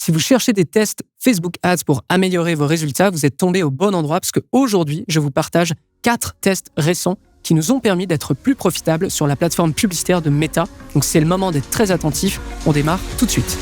Si vous cherchez des tests Facebook Ads pour améliorer vos résultats, vous êtes tombé au bon endroit parce qu'aujourd'hui, je vous partage 4 tests récents qui nous ont permis d'être plus profitables sur la plateforme publicitaire de Meta. Donc c'est le moment d'être très attentif. On démarre tout de suite.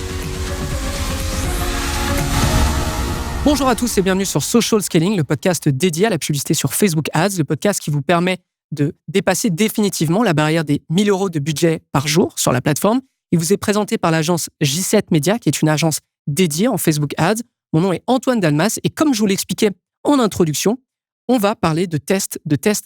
Bonjour à tous et bienvenue sur Social Scaling, le podcast dédié à la publicité sur Facebook Ads, le podcast qui vous permet de dépasser définitivement la barrière des 1 000 € de budget par jour sur la plateforme. Il vous est présenté par l'agence J7 Media, qui est une agence dédiée en Facebook Ads. Mon nom est Antoine Dalmas et comme je vous l'expliquais en introduction, on va parler de tests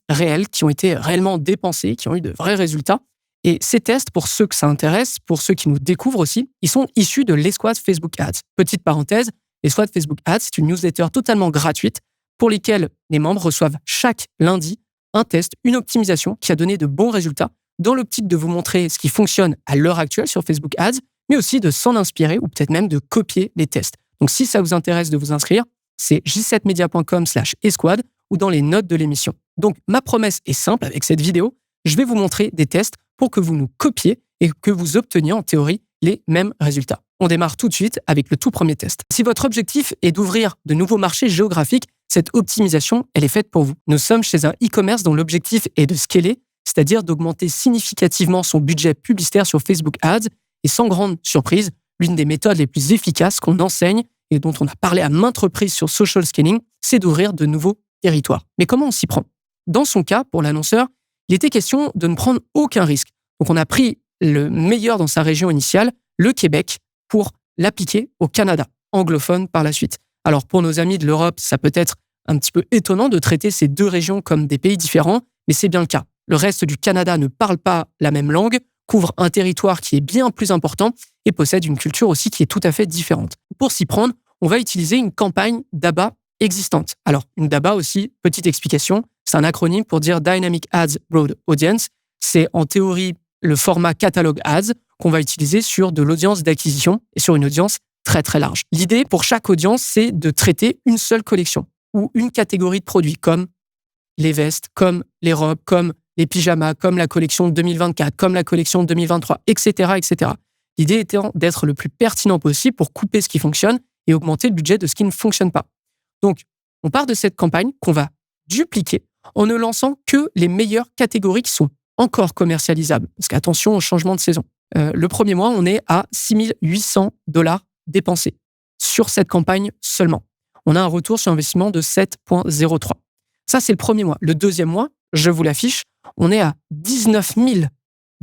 réels qui ont été réellement dépensés, qui ont eu de vrais résultats. Et ces tests, pour ceux que ça intéresse, pour ceux qui nous découvrent aussi, ils sont issus de l'Escouade Facebook Ads. Petite parenthèse, l'Escouade Facebook Ads, c'est une newsletter totalement gratuite pour lesquelles les membres reçoivent chaque lundi un test, une optimisation qui a donné de bons résultats dans l'optique de vous montrer ce qui fonctionne à l'heure actuelle sur Facebook Ads, mais aussi de s'en inspirer ou peut-être même de copier les tests. Donc, si ça vous intéresse de vous inscrire, c'est j7media.com/escouade ou dans les notes de l'émission. Donc, ma promesse est simple avec cette vidéo. Je vais vous montrer des tests pour que vous nous copiez et que vous obteniez en théorie les mêmes résultats. On démarre tout de suite avec le tout premier test. Si votre objectif est d'ouvrir de nouveaux marchés géographiques, cette optimisation, elle est faite pour vous. Nous sommes chez un e-commerce dont l'objectif est de scaler, c'est-à-dire d'augmenter significativement son budget publicitaire sur Facebook Ads. Et sans grande surprise, l'une des méthodes les plus efficaces qu'on enseigne et dont on a parlé à maintes reprises sur Social Scaling, c'est d'ouvrir de nouveaux territoires. Mais comment on s'y prend ? Dans son cas, pour l'annonceur, il était question de ne prendre aucun risque. Donc on a pris le meilleur dans sa région initiale, le Québec, pour l'appliquer au Canada, anglophone par la suite. Alors pour nos amis de l'Europe, ça peut être un petit peu étonnant de traiter ces deux régions comme des pays différents, mais c'est bien le cas. Le reste du Canada ne parle pas la même langue, couvre un territoire qui est bien plus important et possède une culture aussi qui est tout à fait différente. Pour s'y prendre, on va utiliser une campagne d'ABA existante. Alors, une DABA aussi, petite explication, c'est un acronyme pour dire Dynamic Ads Broad Audience. C'est en théorie le format catalogue ads qu'on va utiliser sur de l'audience d'acquisition et sur une audience très très large. L'idée pour chaque audience, c'est de traiter une seule collection ou une catégorie de produits comme les vestes, comme les robes, comme les pyjamas, comme la collection 2024, comme la collection 2023, etc., etc. L'idée étant d'être le plus pertinent possible pour couper ce qui fonctionne et augmenter le budget de ce qui ne fonctionne pas. Donc, on part de cette campagne qu'on va dupliquer en ne lançant que les meilleures catégories qui sont encore commercialisables. Parce qu'attention au changement de saison. Le premier mois, on est à 6 800 $ dépensés sur cette campagne seulement. On a un retour sur investissement de 7,03. Ça, c'est le premier mois. Le deuxième mois, je vous l'affiche, on est à 19 000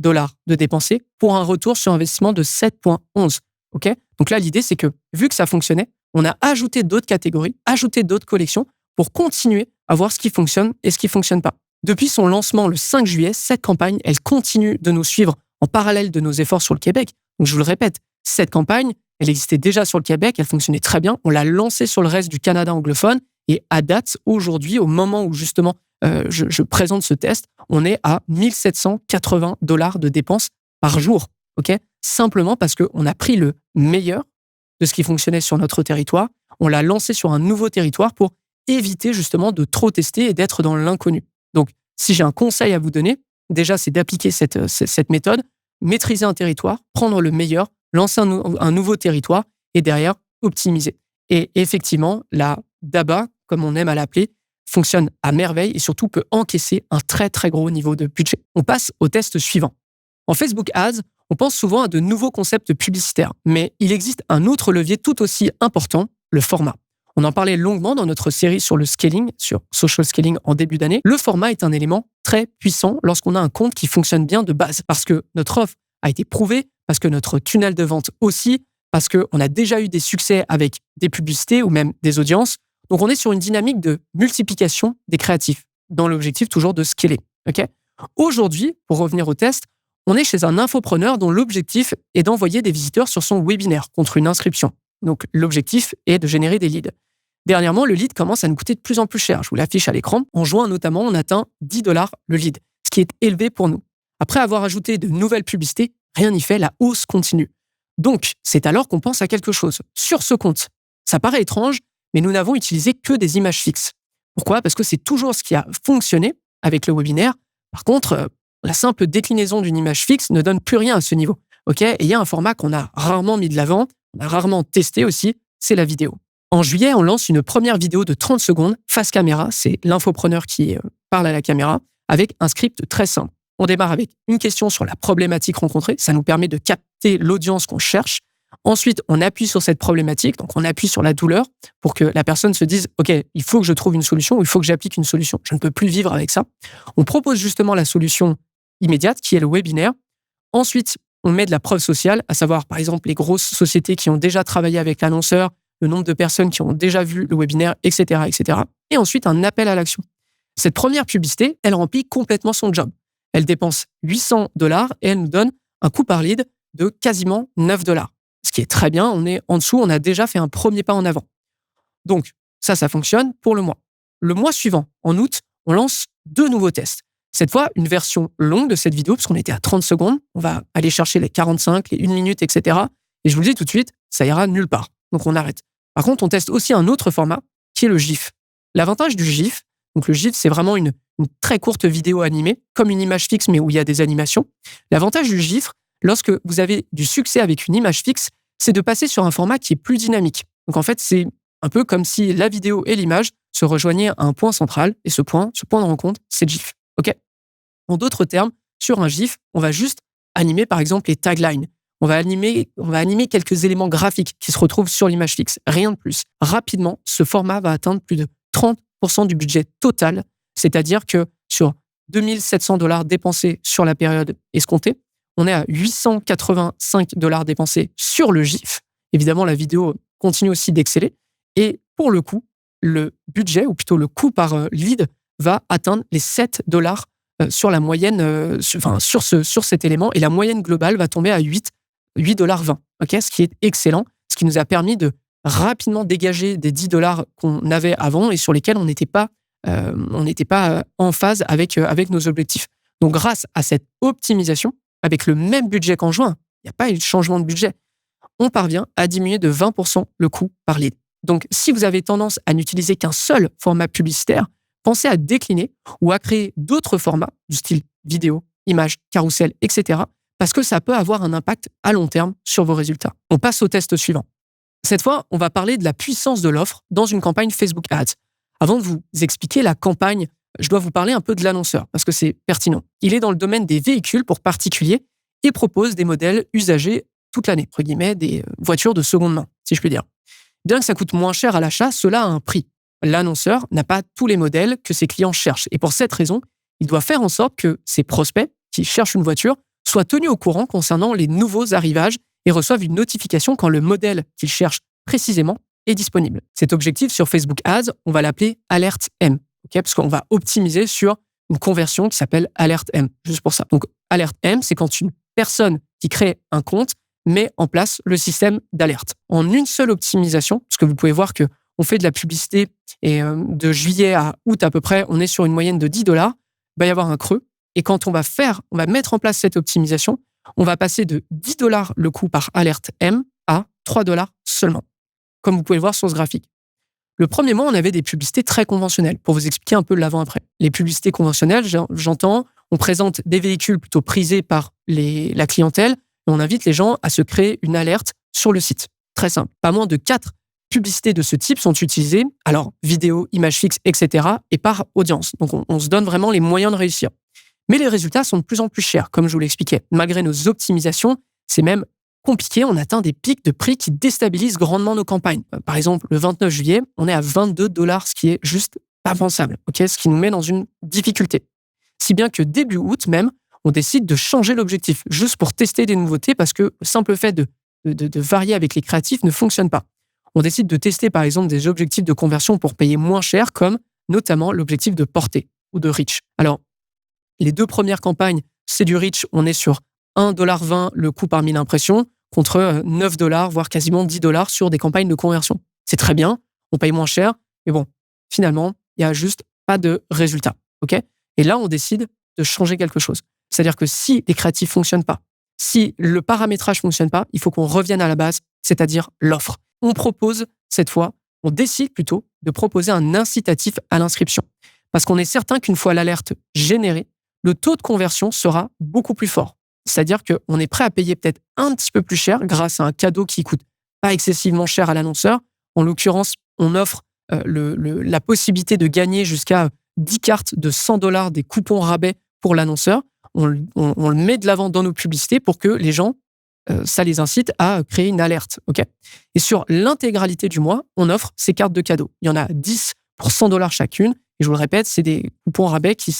$ de dépensés pour un retour sur investissement de 7,11. Okay ? Donc là, l'idée, c'est que vu que ça fonctionnait, on a ajouté d'autres catégories, ajouté d'autres collections pour continuer à voir ce qui fonctionne et ce qui ne fonctionne pas. Depuis son lancement le 5 juillet, cette campagne, elle continue de nous suivre en parallèle de nos efforts sur le Québec. Donc je vous le répète, cette campagne, elle existait déjà sur le Québec, elle fonctionnait très bien. On l'a lancée sur le reste du Canada anglophone et à date, aujourd'hui, au moment où justement je présente ce test, on est à 1 780 $ de dépenses par jour. Okay ? Simplement parce qu'on a pris le meilleur de ce qui fonctionnait sur notre territoire, on l'a lancé sur un nouveau territoire pour éviter justement de trop tester et d'être dans l'inconnu. Donc, si j'ai un conseil à vous donner, déjà, c'est d'appliquer cette méthode, maîtriser un territoire, prendre le meilleur, lancer un nouveau territoire et derrière, optimiser. Et effectivement, la DABA, comme on aime à l'appeler, fonctionne à merveille et surtout peut encaisser un très, très gros niveau de budget. On passe au test suivant. En Facebook Ads, on pense souvent à de nouveaux concepts publicitaires, mais il existe un autre levier tout aussi important, le format. On en parlait longuement dans notre série sur le scaling, sur Social Scaling en début d'année. Le format est un élément très puissant lorsqu'on a un compte qui fonctionne bien de base, parce que notre offre a été prouvée, parce que notre tunnel de vente aussi, parce qu'on a déjà eu des succès avec des publicités ou même des audiences. Donc, on est sur une dynamique de multiplication des créatifs, dans l'objectif toujours de scaler. Okay ? Aujourd'hui, pour revenir au test, on est chez un infopreneur dont l'objectif est d'envoyer des visiteurs sur son webinaire contre une inscription. Donc, l'objectif est de générer des leads. Dernièrement, le lead commence à nous coûter de plus en plus cher. Je vous l'affiche à l'écran. En juin, notamment, on atteint 10 $ le lead, ce qui est élevé pour nous. Après avoir ajouté de nouvelles publicités, rien n'y fait, la hausse continue. Donc, c'est alors qu'on pense à quelque chose. Sur ce compte, ça paraît étrange, mais nous n'avons utilisé que des images fixes. Pourquoi ? Parce que c'est toujours ce qui a fonctionné avec le webinaire. Par contre, la simple déclinaison d'une image fixe ne donne plus rien à ce niveau. Okay ? Et il y a un format qu'on a rarement mis de l'avant, on a rarement testé aussi, c'est la vidéo. En juillet, on lance une première vidéo de 30 secondes face caméra. C'est l'infopreneur qui parle à la caméra avec un script très simple. On démarre avec une question sur la problématique rencontrée. Ça nous permet de capter l'audience qu'on cherche. Ensuite, on appuie sur cette problématique. Donc, on appuie sur la douleur pour que la personne se dise « Ok, il faut que je trouve une solution ou il faut que j'applique une solution. Je ne peux plus vivre avec ça. » On propose justement la solution immédiate qui est le webinaire. Ensuite, on met de la preuve sociale, à savoir, par exemple, les grosses sociétés qui ont déjà travaillé avec l'annonceur, le nombre de personnes qui ont déjà vu le webinaire, etc., etc. Et ensuite, un appel à l'action. Cette première publicité, elle remplit complètement son job. Elle dépense $800 et elle nous donne un coût par lead de quasiment $9. Ce qui est très bien, on est en dessous, on a déjà fait un premier pas en avant. Donc, ça fonctionne pour le mois. Le mois suivant, en août, on lance 2 nouveaux tests. Cette fois, une version longue de cette vidéo, parce qu'on était à 30 secondes. On va aller chercher les 45, les 1 minute, etc. Et je vous le dis tout de suite, ça ira nulle part. Donc, on arrête. Par contre, on teste aussi un autre format, qui est le GIF. L'avantage du GIF, donc le GIF, c'est vraiment une très courte vidéo animée, comme une image fixe, mais où il y a des animations. L'avantage du GIF, lorsque vous avez du succès avec une image fixe, c'est de passer sur un format qui est plus dynamique. Donc, en fait, c'est un peu comme si la vidéo et l'image se rejoignaient à un point central. Et ce point de rencontre, c'est le GIF. OK ? En d'autres termes, sur un GIF, on va juste animer, par exemple, les taglines. On va animer quelques éléments graphiques qui se retrouvent sur l'image fixe. Rien de plus. Rapidement, ce format va atteindre plus de 30% du budget total. C'est-à-dire que sur $2 700 dépensés sur la période escomptée, on est à $885 dépensés sur le GIF. Évidemment, la vidéo continue aussi d'exceller. Et pour le coup, le budget, ou plutôt le coût par lead, va atteindre les $7 sur la moyenne, sur cet élément. Et la moyenne globale va tomber à $8,20. Okay, ce qui est excellent, ce qui nous a permis de rapidement dégager des $10 qu'on avait avant et sur lesquels on n'était pas en phase avec nos objectifs. Donc, grâce à cette optimisation, avec le même budget qu'en juin, il n'y a pas eu de changement de budget, on parvient à diminuer de 20% le coût par lead. Donc, si vous avez tendance à n'utiliser qu'un seul format publicitaire, pensez à décliner ou à créer d'autres formats du style vidéo, image, carrousel, etc. parce que ça peut avoir un impact à long terme sur vos résultats. On passe au test suivant. Cette fois, on va parler de la puissance de l'offre dans une campagne Facebook Ads. Avant de vous expliquer la campagne, je dois vous parler un peu de l'annonceur parce que c'est pertinent. Il est dans le domaine des véhicules pour particuliers et propose des modèles usagés toute l'année, entre guillemets, des voitures de seconde main, si je puis dire. Bien que ça coûte moins cher à l'achat, cela a un prix. L'annonceur n'a pas tous les modèles que ses clients cherchent. Et pour cette raison, il doit faire en sorte que ses prospects qui cherchent une voiture soient tenus au courant concernant les nouveaux arrivages et reçoivent une notification quand le modèle qu'ils cherchent précisément est disponible. Cet objectif sur Facebook Ads, on va l'appeler Alert M, okay, parce qu'on va optimiser sur une conversion qui s'appelle Alert M, juste pour ça. Donc, Alert M, c'est quand une personne qui crée un compte met en place le système d'alerte. En une seule optimisation, parce que vous pouvez voir que on fait de la publicité et de juillet à août à peu près, on est sur une moyenne de $10, il va y avoir un creux. Et quand on va mettre en place cette optimisation, on va passer de $10 le coût par alerte M à $3 seulement, comme vous pouvez le voir sur ce graphique. Le premier mois, on avait des publicités très conventionnelles, pour vous expliquer un peu l'avant-après. Les publicités conventionnelles, j'entends, on présente des véhicules plutôt prisés par la clientèle et on invite les gens à se créer une alerte sur le site. Très simple. Pas moins de 4 publicités de ce type sont utilisées, alors vidéo, image fixe, etc., et par audience. Donc, on se donne vraiment les moyens de réussir. Mais les résultats sont de plus en plus chers, comme je vous l'expliquais. Malgré nos optimisations, c'est même compliqué. On atteint des pics de prix qui déstabilisent grandement nos campagnes. Par exemple, le 29 juillet, on est à $22, ce qui est juste pas pensable, okay, ce qui nous met dans une difficulté. Si bien que début août même, on décide de changer l'objectif, juste pour tester des nouveautés, parce que le simple fait de varier avec les créatifs ne fonctionne pas. On décide de tester par exemple des objectifs de conversion pour payer moins cher, comme notamment l'objectif de portée ou de reach. Alors, les 2 premières campagnes, c'est du reach, on est sur $1,20 le coût par 1000 impressions, contre $9, voire quasiment $10 sur des campagnes de conversion. C'est très bien, on paye moins cher, mais bon, finalement, il n'y a juste pas de résultat. Okay ? Et là, on décide de changer quelque chose. C'est-à-dire que si les créatifs ne fonctionnent pas, si le paramétrage ne fonctionne pas, il faut qu'on revienne à la base, c'est-à-dire l'offre. On propose, cette fois, on décide plutôt de proposer un incitatif à l'inscription. Parce qu'on est certain qu'une fois l'alerte générée, le taux de conversion sera beaucoup plus fort. C'est-à-dire qu'on est prêt à payer peut-être un petit peu plus cher grâce à un cadeau qui coûte pas excessivement cher à l'annonceur. En l'occurrence, on offre la possibilité de gagner jusqu'à 10 cartes de $100 des coupons rabais pour l'annonceur. On le met de l'avant dans nos publicités pour que les gens, ça les incite à créer une alerte. Okay, et sur l'intégralité du mois, on offre ces cartes de cadeaux. Il y en a 10 pour $100 chacune. Et je vous le répète, c'est des coupons rabais qui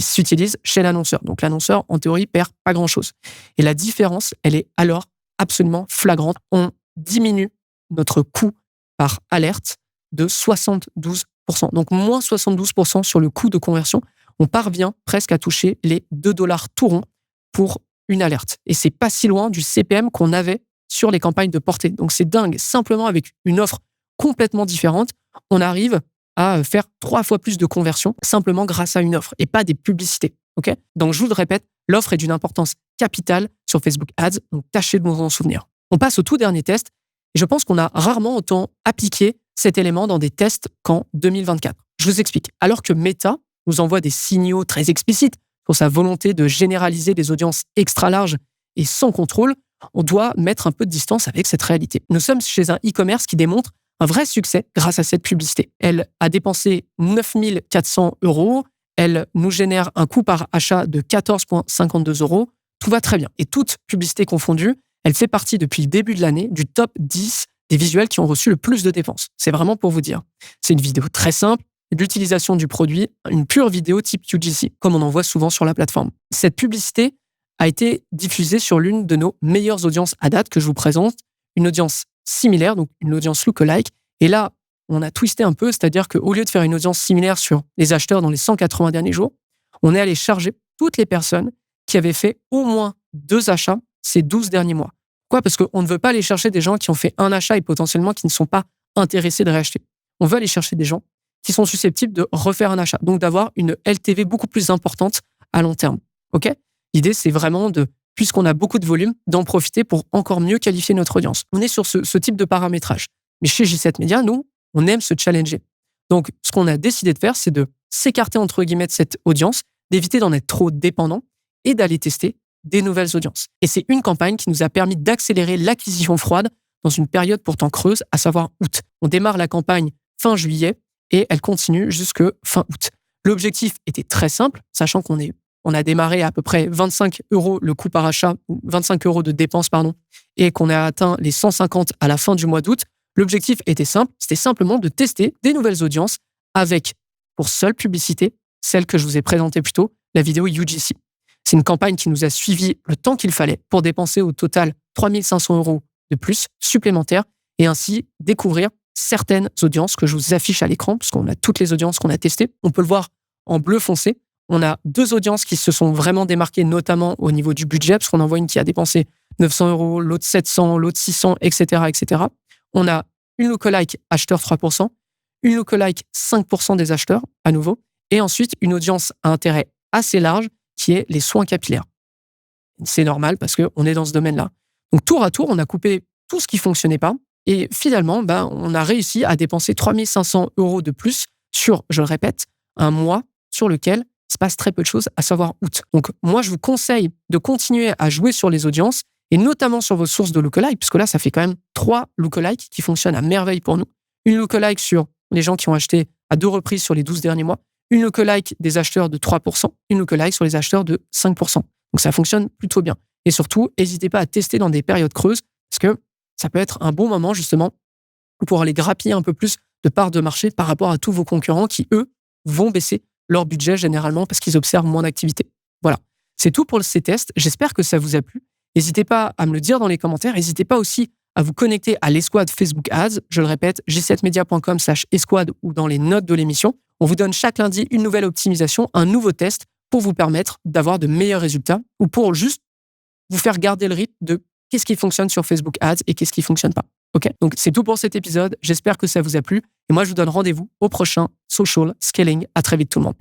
s'utilisent chez l'annonceur. Donc l'annonceur, en théorie, perd pas grand-chose. Et la différence, elle est alors absolument flagrante. On diminue notre coût par alerte de 72%. Donc moins 72% sur le coût de conversion. On parvient presque à toucher les $2 tout rond pour une alerte. Et c'est pas si loin du CPM qu'on avait sur les campagnes de portée. Donc c'est dingue. Simplement avec une offre complètement différente, on arrive à faire 3 fois plus de conversions simplement grâce à une offre et pas des publicités. Okay, donc je vous le répète, l'offre est d'une importance capitale sur Facebook Ads. Donc tâchez de vous en souvenir. On passe au tout dernier test. Et je pense qu'on a rarement autant appliqué cet élément dans des tests qu'en 2024. Je vous explique. Alors que Meta nous envoie des signaux très explicites sur sa volonté de généraliser des audiences extra larges et sans contrôle, on doit mettre un peu de distance avec cette réalité. Nous sommes chez un e-commerce qui démontre un vrai succès grâce à cette publicité. Elle a dépensé 9 400 €. Elle nous génère un coût par achat de 14,52 €. Tout va très bien. Et toute publicité confondue, elle fait partie depuis le début de l'année du top 10 des visuels qui ont reçu le plus de dépenses. C'est vraiment pour vous dire. C'est une vidéo très simple, l'utilisation du produit, une pure vidéo type UGC, comme on en voit souvent sur la plateforme. Cette publicité a été diffusée sur l'une de nos meilleures audiences à date que je vous présente, une audience similaire, donc une audience lookalike. Et là, on a twisté un peu, c'est-à-dire qu'au lieu de faire une audience similaire sur les acheteurs dans les 180 derniers jours, on est allé charger toutes les personnes qui avaient fait au moins 2 achats ces 12 derniers mois. Pourquoi ? Parce qu'on ne veut pas aller chercher des gens qui ont fait un achat et potentiellement qui ne sont pas intéressés de réacheter. On veut aller chercher des gens qui sont susceptibles de refaire un achat, donc d'avoir une LTV beaucoup plus importante à long terme. Okay ? L'idée, c'est vraiment puisqu'on a beaucoup de volume, d'en profiter pour encore mieux qualifier notre audience. On est sur ce type de paramétrage. Mais chez J7 Media, nous, on aime se challenger. Donc, ce qu'on a décidé de faire, c'est de s'écarter entre guillemets de cette audience, d'éviter d'en être trop dépendant et d'aller tester des nouvelles audiences. Et c'est une campagne qui nous a permis d'accélérer l'acquisition froide dans une période pourtant creuse, à savoir août. On démarre la campagne fin juillet et elle continue jusque fin août. L'objectif était très simple, sachant qu'on a démarré à peu près 25 € le coût par achat, 25 € de dépenses, et qu'on a atteint les 150 à la fin du mois d'août. L'objectif était simple, c'était simplement de tester des nouvelles audiences avec, pour seule publicité, celle que je vous ai présentée plus tôt, la vidéo UGC. C'est une campagne qui nous a suivi le temps qu'il fallait pour dépenser au total 3 500 € de plus supplémentaires et ainsi découvrir certaines audiences que je vous affiche à l'écran, parce qu'on a toutes les audiences qu'on a testées. On peut le voir en bleu foncé. On a 2 audiences qui se sont vraiment démarquées, notamment au niveau du budget, parce qu'on en voit une qui a dépensé 900 €, l'autre 700, l'autre 600, etc., etc. On a une lookalike acheteur 3%, une lookalike 5% des acheteurs, à nouveau, et ensuite une audience à intérêt assez large qui est les soins capillaires. C'est normal parce qu'on est dans ce domaine-là. Donc, tour à tour, on a coupé tout ce qui ne fonctionnait pas et finalement, on a réussi à dépenser 3 500 € de plus sur, je le répète, un mois sur lequel il se passe très peu de choses, à savoir août. Donc, moi, je vous conseille de continuer à jouer sur les audiences et notamment sur vos sources de lookalike, puisque là, ça fait quand même 3 lookalikes qui fonctionnent à merveille pour nous. Une lookalike sur les gens qui ont acheté à 2 reprises sur les 12 derniers mois, une lookalike des acheteurs de 3%, une lookalike sur les acheteurs de 5%. Donc, ça fonctionne plutôt bien. Et surtout, n'hésitez pas à tester dans des périodes creuses, parce que ça peut être un bon moment, justement, pour aller grappiller un peu plus de parts de marché par rapport à tous vos concurrents qui, eux, vont baisser leur budget généralement parce qu'ils observent moins d'activité. Voilà. C'est tout pour ces tests. J'espère que ça vous a plu. N'hésitez pas à me le dire dans les commentaires. N'hésitez pas aussi à vous connecter à l'escouade Facebook Ads. Je le répète, j7media.com/escouade ou dans les notes de l'émission. On vous donne chaque lundi une nouvelle optimisation, un nouveau test pour vous permettre d'avoir de meilleurs résultats ou pour juste vous faire garder le rythme de qu'est-ce qui fonctionne sur Facebook Ads et qu'est-ce qui fonctionne pas. Ok ? Donc, c'est tout pour cet épisode. J'espère que ça vous a plu. Et moi, je vous donne rendez-vous au prochain Social Scaling. À très vite, tout le monde.